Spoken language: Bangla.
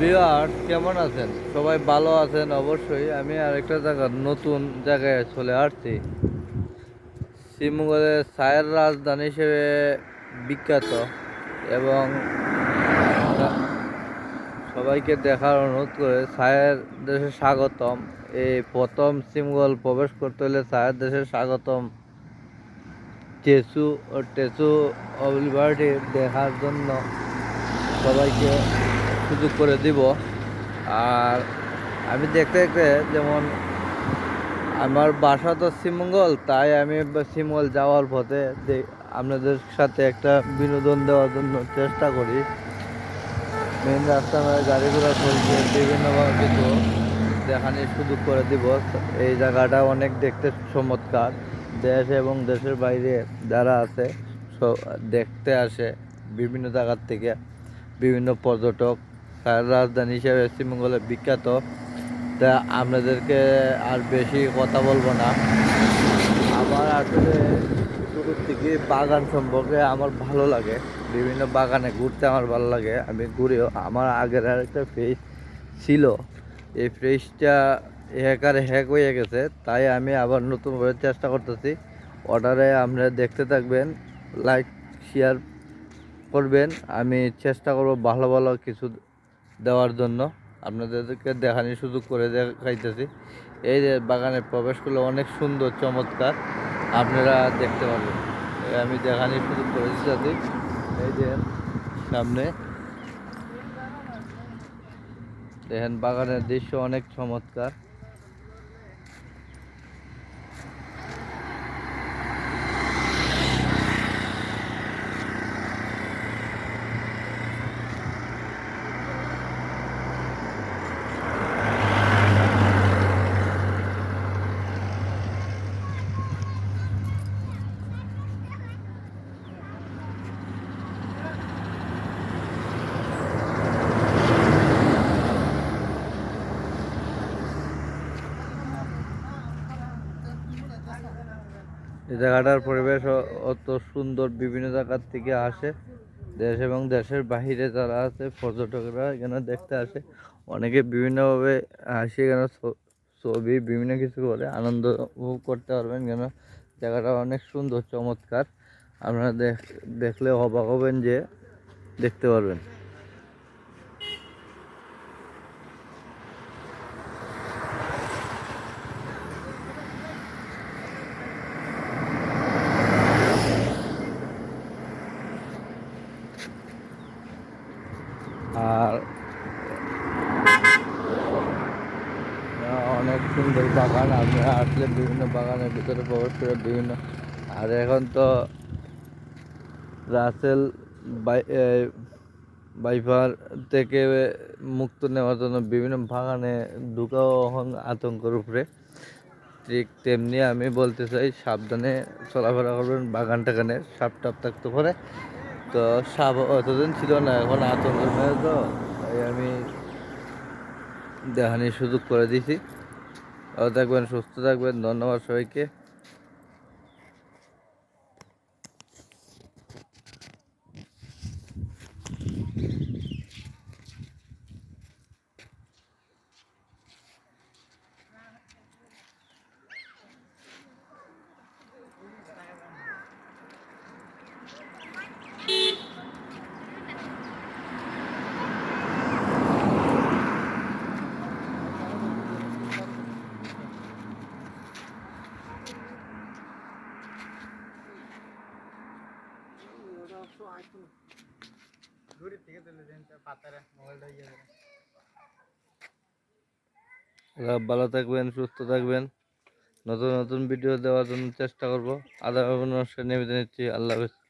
ভিউয়ার্স কেমন আছেন? সবাই ভালো আছেন অবশ্যই। আমি আরেকটা নতুন জায়গায় চলে আসছি। শ্রীমঙ্গলের চায়ের রাজধানী হিসেবে বিখ্যাত এবং সবাইকে দেখার অনুরোধ করে চায়ের দেশে স্বাগতম। এই প্রথম শ্রীমঙ্গল প্রবেশ করতে হলে চায়ের দেশে স্বাগতম টেসু অলিভারটি দেখার জন্য সবাইকে সুযোগ করে দিব। আর আমি দেখতে দেখতে যেমন আমার বাসা তো শ্রীমঙ্গল, তাই আমি শ্রীমঙ্গল যাওয়ার পথে আপনাদের সাথে একটা বিনোদন দেওয়ার জন্য চেষ্টা করি। মেন রাস্তা গাড়ি ঘোড়া চলছে, বিভিন্নভাবে কিছু দেখানোর সুযোগ করে দিব। এই জায়গাটা অনেক দেখতে চমৎকার। দেশ এবং দেশের বাইরে যারা আছে দেখতে আসে বিভিন্ন জায়গার থেকে, বিভিন্ন পর্যটক। রাজধানী হিসেবে শ্রীমঙ্গলে বিখ্যাত। তা আপনাদেরকে আর বেশি কথা বলবো না। আমার আসলে শুরুর থেকে বাগান সম্পর্কে আমার ভালো লাগে, বিভিন্ন বাগানে ঘুরতে আমার ভালো লাগে। আমি ঘুরেও আমার আগের আর একটা ফেস ছিল, এই ফেসটা হ্যাক হয়ে গেছে, তাই আমি আবার নতুন করে চেষ্টা করতেছি। অর্ডারে আপনারা দেখতে থাকবেন, লাইক শেয়ার করবেন। আমি চেষ্টা করব ভালো ভালো কিছু দেওয়ার জন্য, আপনাদেরকে দেখানোর সুযোগ করে দেখাইতেছি। এই যে বাগানে প্রবেশ করলে অনেক সুন্দর চমৎকার আপনারা দেখতে পাবেন। আমি দেখানোর সুযোগ করে দিতেছি। এই যে সামনে দেখেন বাগানের দৃশ্য অনেক চমৎকার। এই জায়গাটার পরিবেশ অত সুন্দর, বিভিন্ন জায়গার থেকে আসে, দেশ এবং দেশের বাহিরে যারা আছে পর্যটকরা এখানে দেখতে আসে। অনেকে বিভিন্নভাবে আসে এখানে ছবি বিভিন্ন কিছু করে আনন্দ উপভোগ করতে পারবেন। কেন জায়গাটা অনেক সুন্দর চমৎকার, আপনারা দেখলে অবাক হবেন যে দেখতে পারবেন। আর অনেক সুন্দর বাগান, আপনারা আসলে বিভিন্ন বাগানের ভিতরে প্রবেশ করে বিভিন্ন। আর এখন তো রাসেল বাইপার থেকে মুক্ত নেওয়ার জন্য বিভিন্ন বাগানে ঢুকাও এখন আতঙ্কের উপরে। ঠিক তেমনি আমি বলতে চাই, সাবধানে চলাফেরা করবেন। বাগান টাগানে সাপ টাপ থাকতে পারে, তো সাপ অতদিন ছিল না, এখন আতঙ্কের মেয়ে, তো তাই আমি দেখানোর সুযোগ করে দিয়েছি। ভালো থাকবেন, সুস্থ থাকবেন, ধন্যবাদ সবাইকে। ভালো থাকবেন, সুস্থ থাকবেন। নতুন নতুন ভিডিও দেওয়ার জন্য চেষ্টা করব। আধা ঘন্টা নিবেদন নিচ্ছি। আল্লাহ হাফেজ।